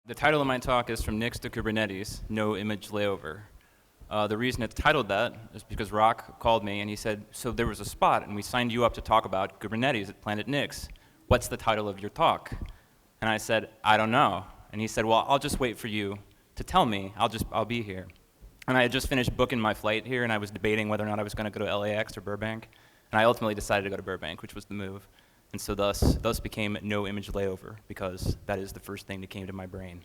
The title of my talk is From Nix to Kubernetes, No Image Layover. The reason it's titled that is because Rock called me and he said, so there was a spot and we signed you up to talk about Kubernetes at PlanetNix. What's the title of your talk? And I said, I don't know. And he said, well, I'll just wait for you to tell me. I'll be here. And I had just finished booking my flight here and I was debating whether or not I was going to go to LAX or Burbank. And I ultimately decided to go to Burbank, which was the move. And so thus became No Image Layover, because that is the first thing that came to my brain.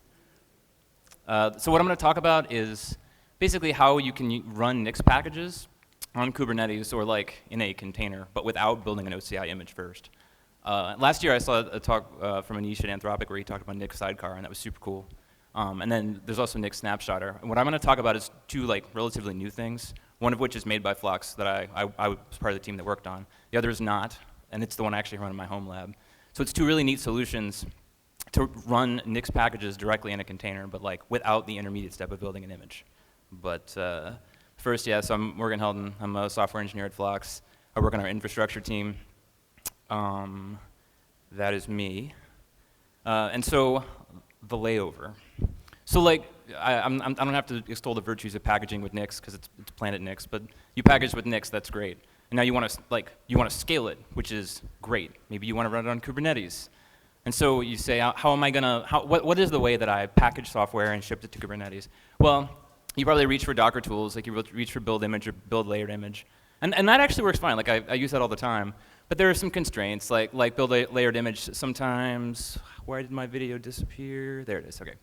So what I'm going to talk about is basically how you can run Nix packages on Kubernetes or like in a container, but without building an OCI image first. Last year I saw a talk from Anish at Anthropic where he talked about Nix Sidecar, and that was super cool. And then there's also Nix Snapshotter. And what I'm going to talk about is two like relatively new things, one of which is made by Flox that I was part of the team that worked on. The other is not, and it's the one I actually run in my home lab. So it's two really neat solutions to run Nix packages directly in a container, but like without the intermediate step of building an image. But first, yeah, so I'm Morgan Helton. I'm a software engineer at Flox. I work on our infrastructure team. That is me. And so the layover. So like, I don't have to extol the virtues of packaging with Nix because it's PlanetNix, but you package with Nix, that's great. And now you want to scale it, which is great. Maybe you want to run it on Kubernetes. And so you say, what is the way that I package software and ship it to Kubernetes? Well, you probably reach for Docker tools, like you reach for build image or build layered image. And that actually works fine, like I use that all the time. But there are some constraints, like build a layered image sometimes. Why did my video disappear? There it is, okay.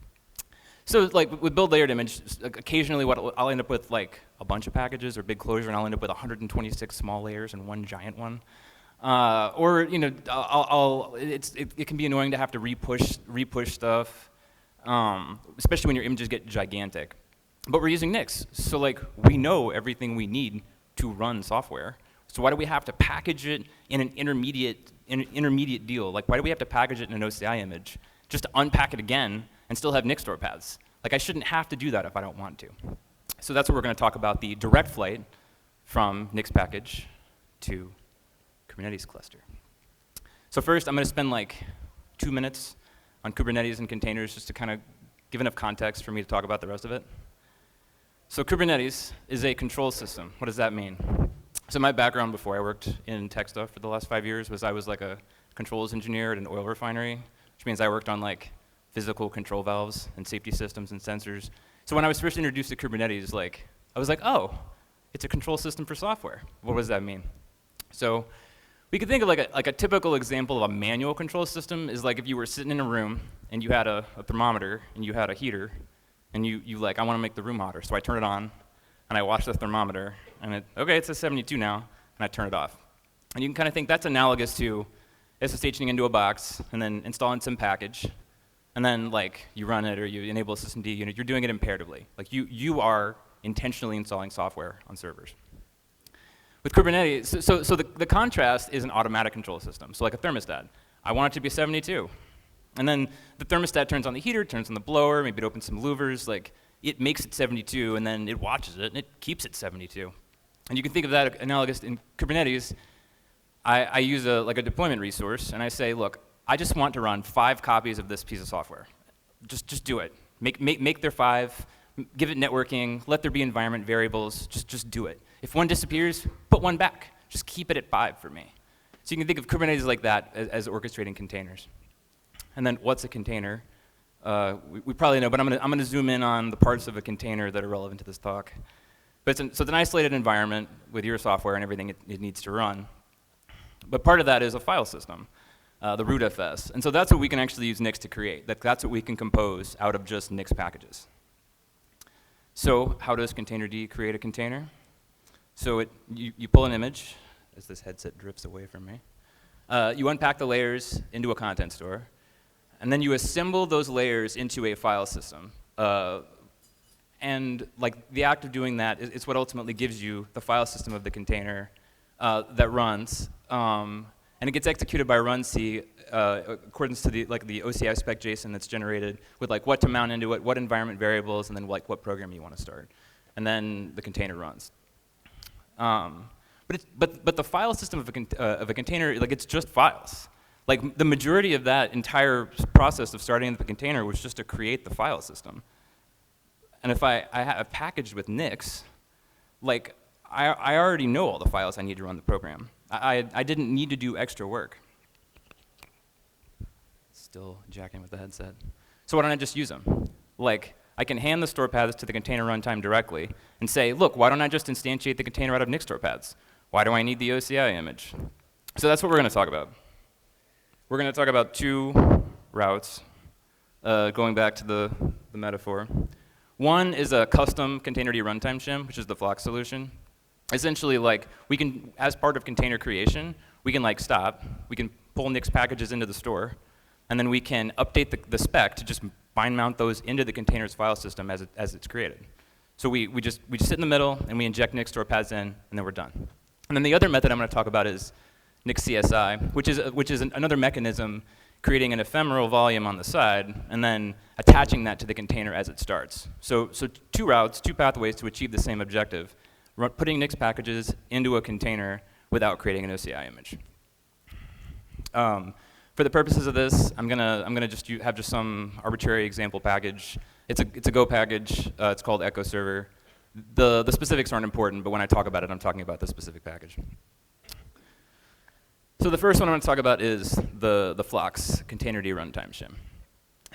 So like with build layered image, occasionally I'll end up with like a bunch of packages or big closure, and I'll end up with 126 small layers and one giant one. Or you know, it can be annoying to have to repush stuff, especially when your images get gigantic. But we're using Nix, so like we know everything we need to run software. So why do we have to package it in an intermediate deal? Like why do we have to package it in an OCI image just to unpack it again and still have Nix store paths? Like I shouldn't have to do that if I don't want to. So that's what we're going to talk about, the direct flight from Nix package to Kubernetes cluster. So first I'm going to spend like 2 minutes on Kubernetes and containers just to kind of give enough context for me to talk about the rest of it. So Kubernetes is a control system. What does that mean? So my background before I worked in tech stuff for the last 5 years was I was like a controls engineer at an oil refinery, which means I worked on like physical control valves and safety systems and sensors. So when I was first introduced to Kubernetes, like I was like, oh, it's a control system for software. What does that mean? So we could think of like a typical example of a manual control system is like if you were sitting in a room and you had a thermometer and you had a heater and you like, I want to make the room hotter. So I turn it on and I watch the thermometer and okay, it says 72 now, and I turn it off. And you can kind of think that's analogous to SSHing into a box and then installing some package and then like you run it or you enable a systemd unit. You're doing it imperatively. Like you are intentionally installing software on servers. With Kubernetes, so the contrast is an automatic control system. So like a thermostat, I want it to be 72. And then the thermostat turns on the heater, turns on the blower, maybe it opens some louvers, like it makes it 72 and then it watches it and it keeps it 72. And you can think of that analogous in Kubernetes. I use a deployment resource and I say, look, I just want to run 5 copies of this piece of software. Just do it. Make their 5, give it networking, let there be environment variables, just do it. If one disappears, put one back. Just keep it at 5 for me. So you can think of Kubernetes like that as orchestrating containers. And then what's a container? We probably know, but I'm going to zoom in on the parts of a container that are relevant to this talk. But so it's an isolated environment with your software and everything it needs to run. But part of that is a file system, the rootfs. And so that's what we can actually use Nix to create. That's what we can compose out of just Nix packages. So how does containerd create a container? So you pull an image, as this headset drifts away from me. You unpack the layers into a content store. And then you assemble those layers into a file system. And like the act of doing that is what ultimately gives you the file system of the container that runs. And it gets executed by runc according to the OCI spec JSON that's generated with like what to mount into it, what environment variables, and then like what program you want to start. And then the container runs. But the file system of a container, like it's just files. Like, the majority of that entire process of starting the container was just to create the file system. And if I have packaged with Nix, like, I already know all the files I need to run the program. I didn't need to do extra work. Still jacking with the headset. So why don't I just use them? Like, I can hand the store paths to the container runtime directly and say, look, why don't I just instantiate the container out of Nix store paths? Why do I need the OCI image? So that's what we're going to talk about. We're going to talk about two routes, going back to the metaphor. One is a custom containerd runtime shim, which is the Flox solution. Essentially, like, we can, as part of container creation, we can like stop, we can pull Nix packages into the store, and then we can update the spec to just bind mount those into the container's file system as it's created. So we just sit in the middle and we inject Nix store paths in, and then we're done. And then the other method I'm going to talk about is Nix CSI, which is another mechanism creating an ephemeral volume on the side and then attaching that to the container as it starts. So two routes, two pathways to achieve the same objective, putting Nix packages into a container without creating an OCI image. For the purposes of this, I'm gonna just have just some arbitrary example package. It's a Go package. It's called Echo Server. The specifics aren't important, but when I talk about it, I'm talking about the specific package. So the first one I'm going to talk about is the Flox containerd runtime shim.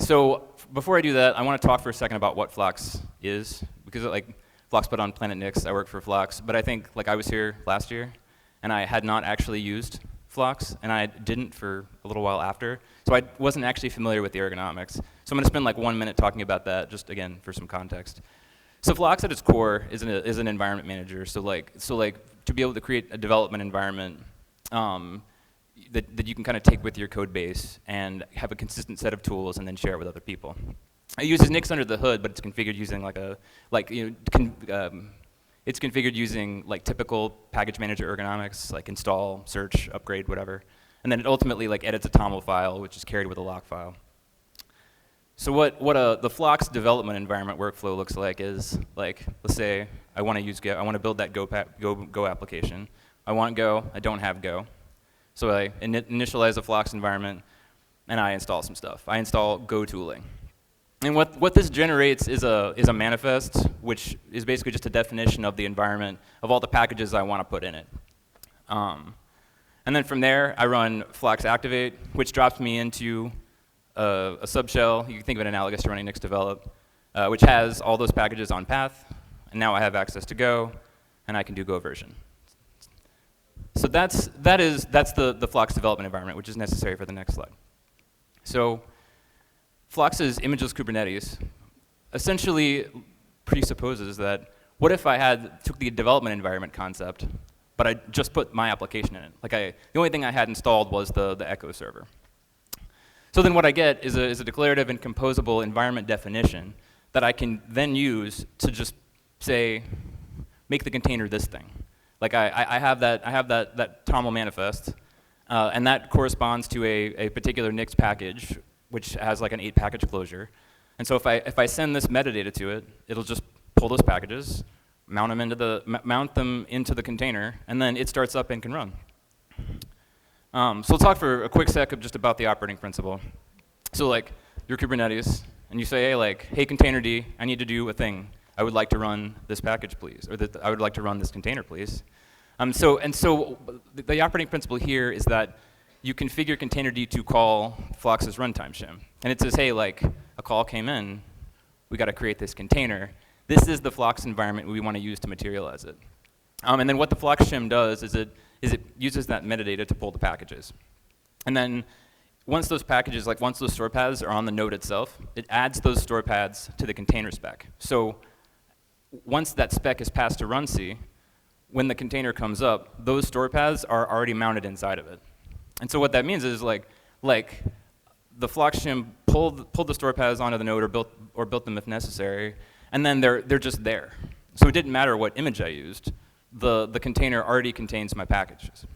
So before I do that, I want to talk for a second about what Flox is, because like Flox put on PlanetNix, I work for Flox, but I think like I was here last year, and I had not actually used Flox, and I didn't for a little while after, so I wasn't actually familiar with the ergonomics. So I'm going to spend like 1 minute talking about that, just again for some context. So Flox at its core is an environment manager. So like to be able to create a development environment that you can kind of take with your code base and have a consistent set of tools and then share it with other people. It uses Nix under the hood, but it's configured using it's configured using like typical package manager ergonomics, like install, search, upgrade, whatever. And then it ultimately like edits a TOML file, which is carried with a lock file. So what the Flox development environment workflow looks like is, like, let's say I want to use Go. I want to build that Go application. I want Go. I don't have Go. So I initialize a Flox environment, and I install some stuff. I install Go tooling. And what this generates is a manifest, which is basically just a definition of the environment of all the packages I want to put in it. And then from there, I run Flox activate, which drops me into a subshell. You can think of it analogous to running Nix develop, which has all those packages on path. And now I have access to Go, and I can do Go version. So that's the Flox development environment, which is necessary for the next slide. So Flox's imageless Kubernetes essentially presupposes that what if I took the development environment concept, but I just put my application in it? Like the only thing I had installed was the Echo server. So then what I get is a declarative and composable environment definition that I can then use to just say, make the container this thing. Like I have that TOML manifest, and that corresponds to a particular Nix package, which has like an 8 package closure. And so if I send this metadata to it, it'll just pull those packages, mount them into the container, and then it starts up and can run. So we'll talk for a quick sec just about the operating principle. So like your Kubernetes, and you say, hey containerd, I need to do a thing. I would like to run this package, please, or I would like to run this container, please. So the operating principle here is that you configure containerd to call Flox's runtime shim, and it says, hey, like a call came in, we got to create this container. This is the Flox environment we want to use to materialize it. And then what the Flox shim does is it uses that metadata to pull the packages. And then once those packages, like once those store paths are on the node itself, it adds those store paths to the container spec. So once that spec is passed to runc, when the container comes up, those store paths are already mounted inside of it. And so what that means is like the Flox shim pulled the store paths onto the node or built them if necessary, and then they're just there. So it didn't matter what image I used. The container already contains my packages.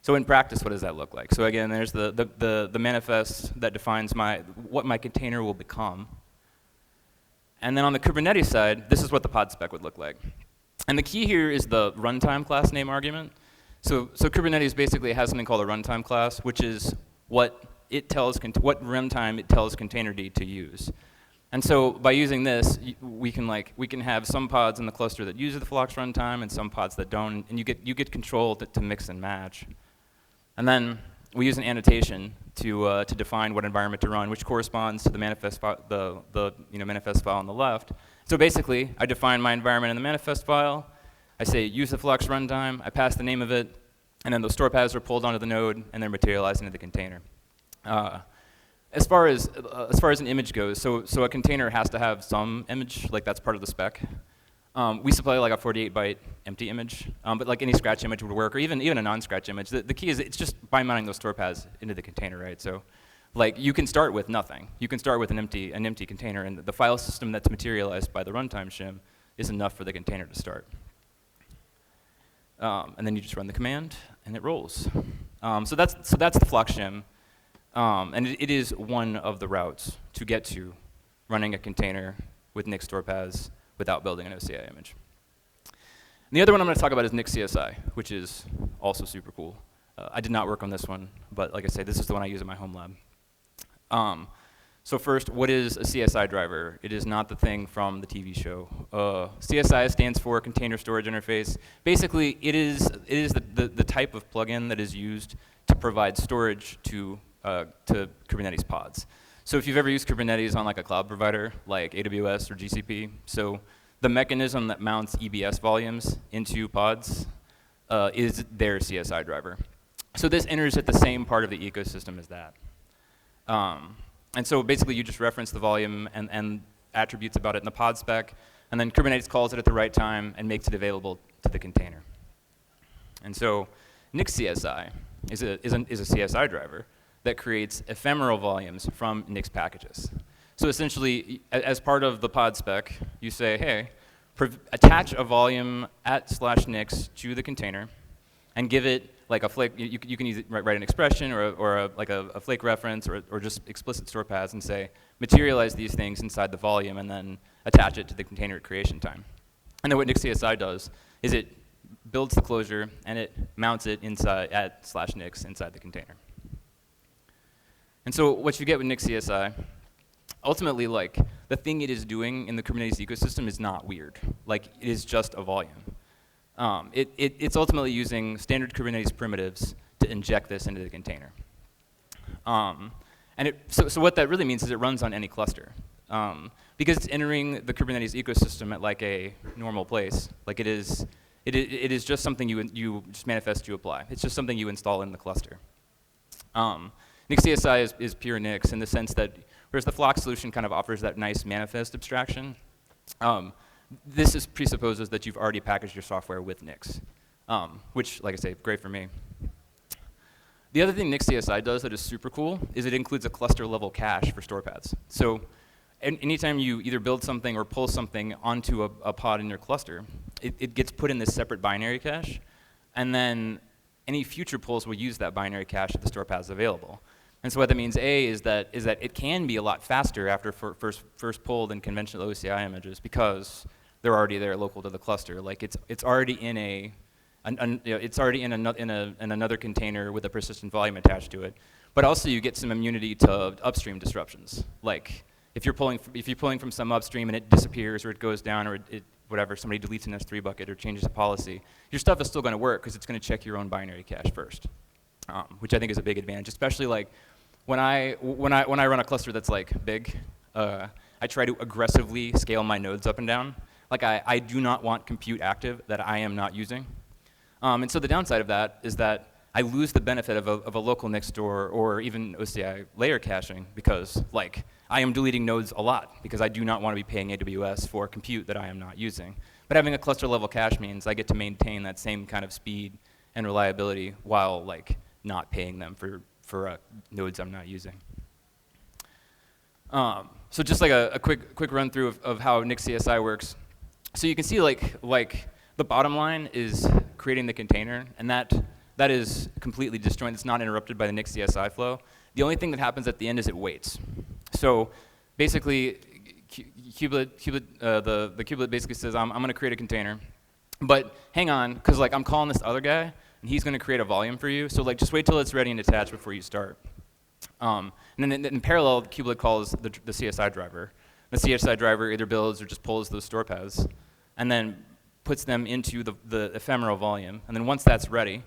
So in practice, what does that look like? So again, there's the manifest that defines what my container will become. And then on the Kubernetes side, this is what the pod spec would look like. And the key here is the runtime class name argument. So Kubernetes basically has something called a runtime class, which is what runtime it tells containerd to use. And so by using this, we can have some pods in the cluster that use the Flox runtime and some pods that don't, and you get control to mix and match. And then we use an annotation to define what environment to run, which corresponds to the manifest manifest file on the left. So basically, I define my environment in the manifest file. I say use the Flox runtime. I pass the name of it, and then those store paths are pulled onto the node, and they're materialized into the container. As far as an image goes, so a container has to have some image, like that's part of the spec. We supply like a 48-byte empty image, but like any scratch image would work, or even a non-scratch image. The key is it's just by mounting those store paths into the container, right? So, like you can start with nothing. You can start with an empty container, and the file system that's materialized by the runtime shim is enough for the container to start. And then you just run the command, and it rolls. So that's the Flox shim. And it is one of the routes to get to running a container with Nix store paths without building an OCI image. And the other one I'm going to talk about is Nix CSI, which is also super cool. I did not work on this one, but like I say, this is the one I use in my home lab. So first, what is a CSI driver? It is not the thing from the TV show. CSI stands for Container Storage Interface. Basically, it is the type of plugin that is used to provide storage to Kubernetes pods. So if you've ever used Kubernetes on like a cloud provider, like AWS or GCP, so the mechanism that mounts EBS volumes into pods is their CSI driver. So this enters at the same part of the ecosystem as that. And so basically you just reference the volume and attributes about it in the pod spec, and then Kubernetes calls it at the right time and makes it available to the container. And so Nix CSI is a CSI driver that creates ephemeral volumes from Nix packages. So essentially, as part of the pod spec, you say, hey, attach a volume at /nix to the container, and give it like a flake. You can write an expression or like a flake reference or just explicit store paths and say, materialize these things inside the volume and then attach it to the container at creation time. And then what Nix CSI does is it builds the closure and it mounts it inside at /nix inside the container. And so what you get with Nix CSI, ultimately, like the thing it is doing in the Kubernetes ecosystem is not weird. Like it is just a volume. It's ultimately using standard Kubernetes primitives to inject this into the container. So what that really means is it runs on any cluster. Because it's entering the Kubernetes ecosystem at like a normal place. Like it is just something you just manifest to apply. It's just something you install in the cluster. Nix CSI is pure Nix in the sense that, whereas the Flox solution kind of offers that nice manifest abstraction, this presupposes that you've already packaged your software with Nix, which, like I say, great for me. The other thing Nix CSI does that is super cool is it includes a cluster level cache for store paths. So anytime you either build something or pull something onto a pod in your cluster, it gets put in this separate binary cache, and then any future pulls will use that binary cache if the store path is available. And so what that means, A, is that it can be a lot faster after first pull than conventional OCI images because they're already there local to the cluster. Like it's already in another container with a persistent volume attached to it. But also you get some immunity to upstream disruptions. Like if you're pulling from some upstream and it disappears or it goes down or whatever, somebody deletes an S3 bucket or changes a policy, your stuff is still going to work because it's going to check your own binary cache first, which I think is a big advantage, especially like when I run a cluster that's like big, I try to aggressively scale my nodes up and down. Like I do not want compute active that I am not using. And so the downside of that is that I lose the benefit of a local Nix store or even OCI layer caching because like I am deleting nodes a lot because I do not want to be paying AWS for compute that I am not using. But having a cluster level cache means I get to maintain that same kind of speed and reliability while like not paying them for nodes I'm not using. So just like a quick run through of how Nix CSI works. So you can see like the bottom line is creating the container, and that is completely disjointed. It's not interrupted by the Nix CSI flow. The only thing that happens at the end is it waits. So basically, the kubelet basically says, I'm going to create a container, but hang on, because like I'm calling this other guy, and he's going to create a volume for you. So like, just wait till it's ready and attached before you start. And then in parallel, Kubelet calls the CSI driver. The CSI driver either builds or just pulls those store paths, and then puts them into the ephemeral volume. And then once that's ready,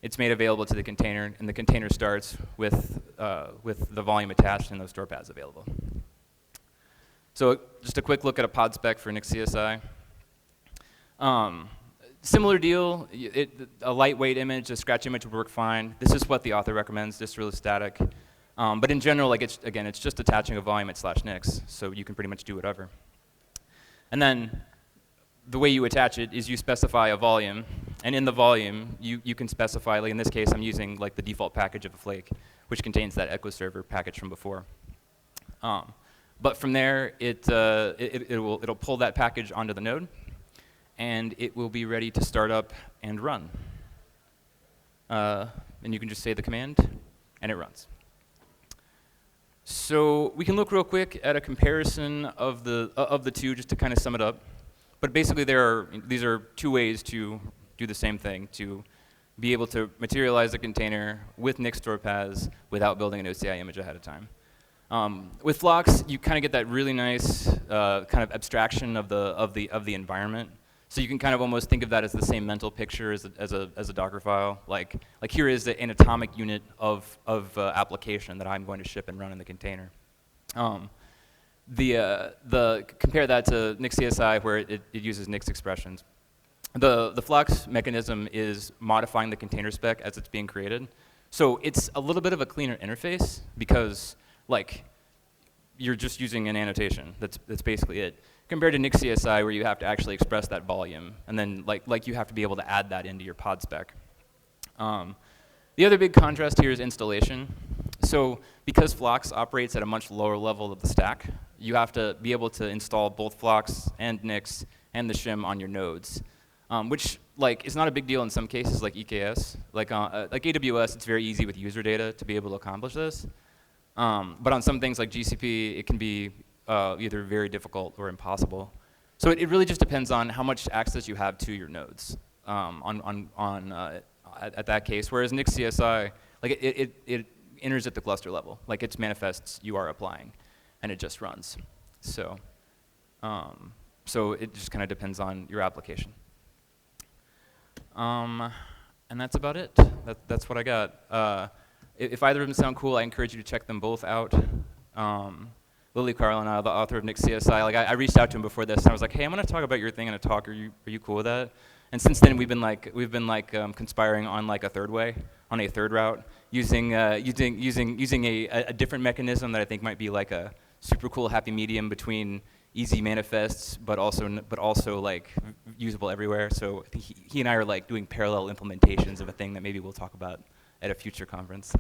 it's made available to the container, and the container starts with the volume attached and those store paths available. So just a quick look at a pod spec for Nix CSI. Similar deal, a lightweight image, a scratch image would work fine. This is what the author recommends, just really static. But in general, like it's just attaching a volume at /nix, so you can pretty much do whatever. And then the way you attach it is you specify a volume, and in the volume, you can specify, like in this case, I'm using like the default package of a flake, which contains that echo server package from before. But from there, it'll pull that package onto the node, and it will be ready to start up and run. And you can just say the command, and it runs. So we can look real quick at a comparison of the two, just to kind of sum it up. But basically, these are two ways to do the same thing, to be able to materialize a container with Nix store paths without building an OCI image ahead of time. With Flox, you kind of get that really nice kind of abstraction of the environment. So you can kind of almost think of that as the same mental picture as a Docker file. Like here is an atomic unit of application that I'm going to ship and run in the container. Compare that to Nix CSI, where it uses Nix expressions. The Flox mechanism is modifying the container spec as it's being created. So it's a little bit of a cleaner interface because like you're just using an annotation. That's basically it. Compared to Nix CSI, where you have to actually express that volume, and then like you have to be able to add that into your pod spec. The other big contrast here is installation. So because Flox operates at a much lower level of the stack, you have to be able to install both Flox and Nix and the shim on your nodes, which like is not a big deal in some cases, like EKS. Like AWS, it's very easy with user data to be able to accomplish this. But on some things like GCP, it can be either very difficult or impossible. So it really just depends on how much access you have to your nodes at that case. Whereas Nix CSI, like it enters at the cluster level. Like its manifests you are applying, and it just runs. So it just kind of depends on your application. And that's about it. That's what I got. If either of them sound cool, I encourage you to check them both out. Lily Carlin, the author of Nix CSI, like I reached out to him before this, and I was like, hey, I'm going to talk about your thing in a talk. Are you cool with that? And since then, we've been conspiring on like a third route, using a different mechanism that I think might be like a super cool happy medium between easy manifests, but also like usable everywhere. So I think he and I are like doing parallel implementations of a thing that maybe we'll talk about at a future conference.